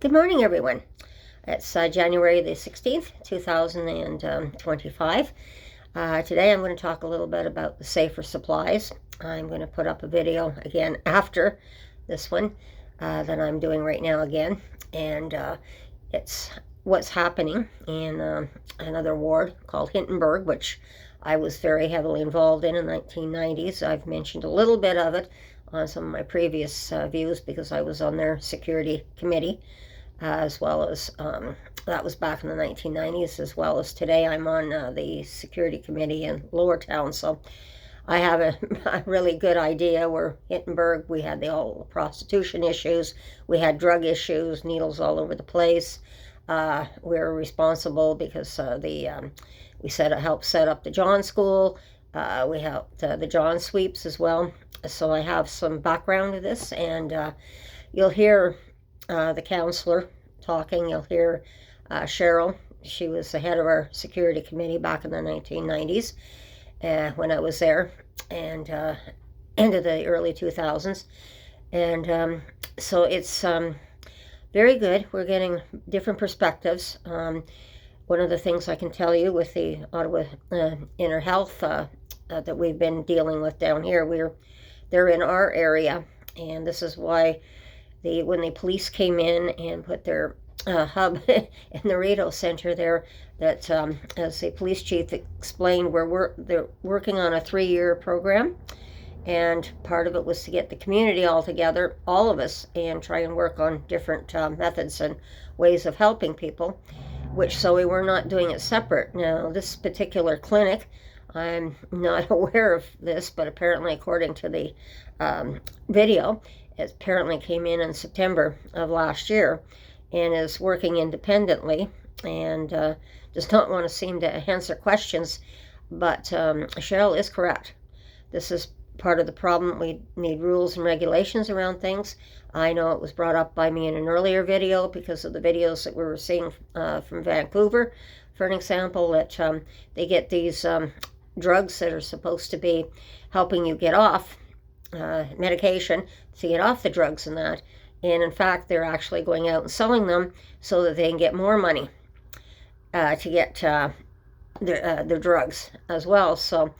Good morning, everyone. It's January the 16th, 2025. Today I'm going to talk a little bit about the safer supplies. I'm going to put up a video again after this one that I'm doing right now again. And it's what's happening in another ward called Hintonburg, which I was very heavily involved in the 1990s. I've mentioned a little bit of it on some of my previous views because I was on their security committee, as well as that was back in the 1990s, as well as today I'm on the security committee in Lower Town. So I have a really good idea where Hintonburg, we had all prostitution issues, we had drug issues, needles all over the place. We were responsible because we helped set up the John School. We helped the John Sweeps as well. So I have some background to this, and you'll hear the counselor talking. You'll hear Cheryl. She was the head of our security committee back in the 1990s when I was there, and into the early 2000s. And so it's very good. We're getting different perspectives. One of the things I can tell you with the Ottawa Inner Health that we've been dealing with down here, they're in our area, and this is why when the police came in and put their hub in the Rideau Center there, that as the police chief explained, they're working on a 3-year program, and part of it was to get the community all together, all of us, and try and work on different methods and ways of helping people, so we were not doing it separate. Now, this particular clinic, I'm not aware of this, but apparently according to the video, it apparently came in September of last year and is working independently and does not want to seem to answer questions. But Cheryl is correct. This is part of the problem. We need rules and regulations around things. I know it was brought up by me in an earlier video because of the videos that we were seeing from Vancouver, for an example, that they get these drugs that are supposed to be helping you get off medication to get off the drugs and that. And in fact, they're actually going out and selling them so that they can get more money to get their drugs as well. So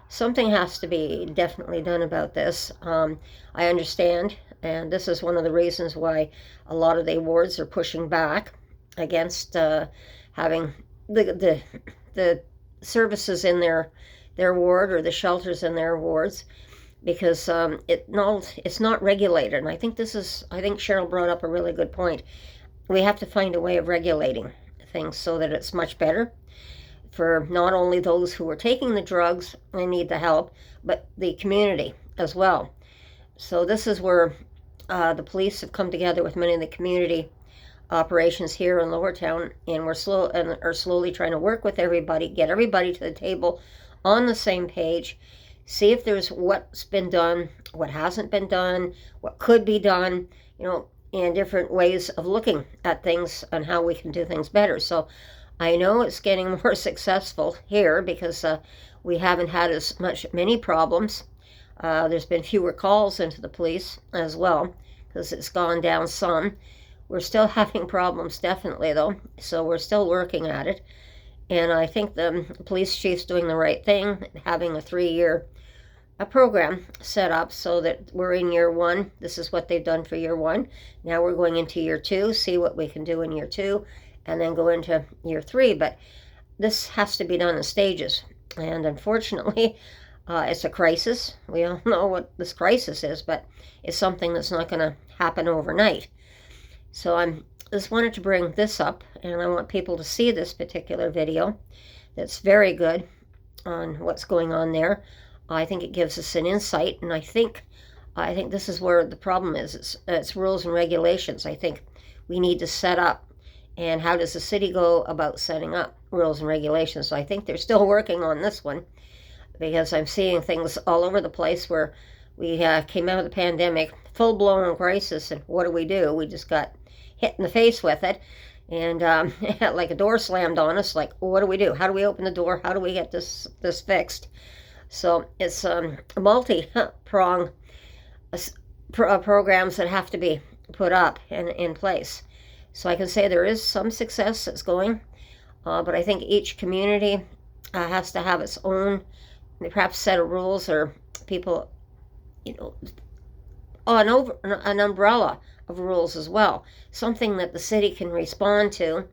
something has to be definitely done about this. I understand, and this is one of the reasons why a lot of the wards are pushing back against having the services in their ward, or the shelters in their wards, because it's not regulated. And I think Cheryl brought up a really good point. We have to find a way of regulating things so that it's much better for not only those who are taking the drugs and need the help, but the community as well. So this is where the police have come together with many of the community operations here in Lower Town, and are slowly trying to work with everybody, get everybody to the table on the same page, see if there's what's been done, what hasn't been done, what could be done, and different ways of looking at things and how we can do things better. So I know it's getting more successful here because we haven't had many problems. There's been fewer calls into the police as well because it's gone down some. We're still having problems, definitely, though, so we're still working at it. And I think the police chief's doing the right thing, having a 3-year program set up so that we're in year 1. This is what they've done for year 1. Now we're going into year 2, see what we can do in year 2, and then go into year 3. But this has to be done in stages. And unfortunately, it's a crisis. We all know what this crisis is, but it's something that's not going to happen overnight. So I just wanted to bring this up, and I want people to see this particular video that's very good on what's going on there. I think it gives us an insight, and I think this is where the problem is. It's rules and regulations. I think we need to set up, and how does the city go about setting up rules and regulations? So I think they're still working on this one, because I'm seeing things all over the place where we came out of the pandemic, full-blown crisis, and what do? We just got hit in the face with it, and like a door slammed on us. Like, what do we do? How do we open the door? How do we get this fixed? So it's multi-prong programs that have to be put up and in place. So I can say there is some success that's going, but I think each community has to have its own, perhaps, set of rules, or people, an umbrella of rules as well. Something that the city can respond to,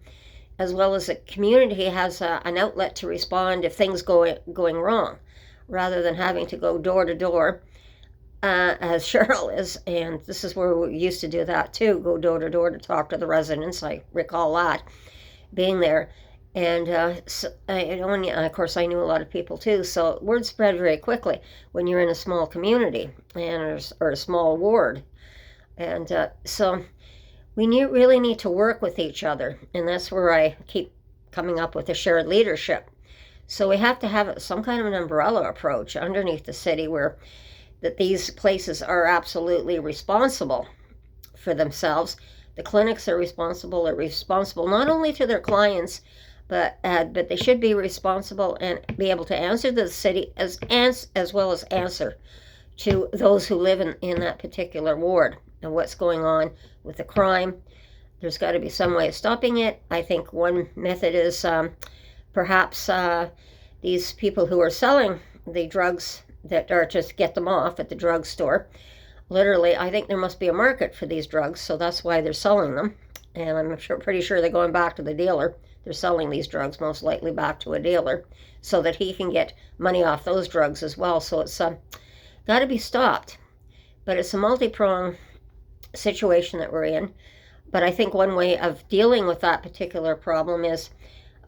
as well as the community has an outlet to respond if things going wrong, rather than having to go door to door, as Cheryl is. And this is where we used to do that too, go door to door to talk to the residents. I recall that, being there. And and of course I knew a lot of people too, so word spread very quickly when you're in a small community or a small ward. And so we really need to work with each other, and that's where I keep coming up with a shared leadership. So we have to have some kind of an umbrella approach underneath the city, where that these places are absolutely responsible for themselves. The clinics are responsible not only to their clients, but they should be responsible and be able to answer to the city as well as answer to those who live in that particular ward and what's going on with the crime. There's got to be some way of stopping it. I think one method is perhaps these people who are selling the drugs that are just get them off at the drugstore. Literally, I think there must be a market for these drugs, so that's why they're selling them. And I'm pretty sure they're going back to the dealer. They're selling these drugs most likely back to a dealer so that he can get money off those drugs as well. So it's got to be stopped. But it's a multi-pronged situation that we're in. But I think one way of dealing with that particular problem is,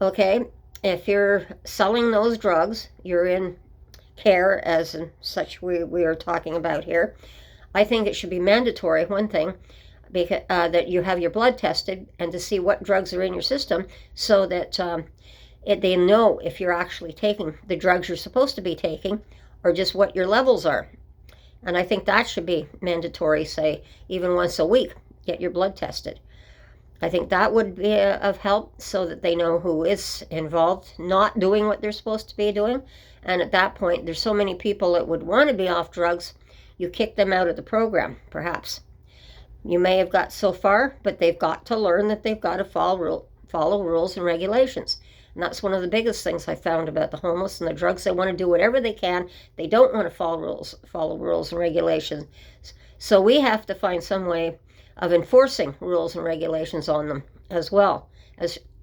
okay, if you're selling those drugs, you're in care as in such we are talking about here. I think it should be mandatory, one thing, because, that you have your blood tested and to see what drugs are in your system, so that they know if you're actually taking the drugs you're supposed to be taking or just what your levels are. And I think that should be mandatory, say even once a week, get your blood tested. I think that would be of help, so that they know who is involved not doing what they're supposed to be doing. And at that point, there's so many people that would want to be off drugs, you kick them out of the program, perhaps. You may have got so far, but they've got to learn that they've got to follow rules and regulations. And that's one of the biggest things I found about the homeless and the drugs. They want to do whatever they can. They don't want to follow rules and regulations. So we have to find some way of enforcing rules and regulations on them as well.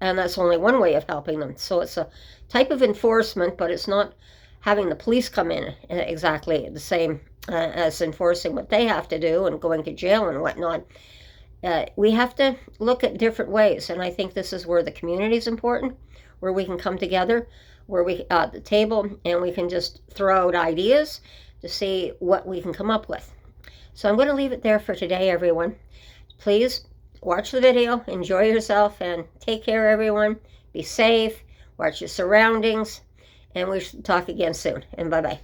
And that's only one way of helping them. So it's a type of enforcement, but it's not having the police come in exactly the same as enforcing what they have to do and going to jail and whatnot. We have to look at different ways, and I think this is where the community is important, where we can come together, where we at the table, and we can just throw out ideas to see what we can come up with. So I'm going to leave it there for today, everyone. Please watch the video, enjoy yourself, and take care, everyone. Be safe, watch your surroundings, and we should talk again soon. And bye-bye.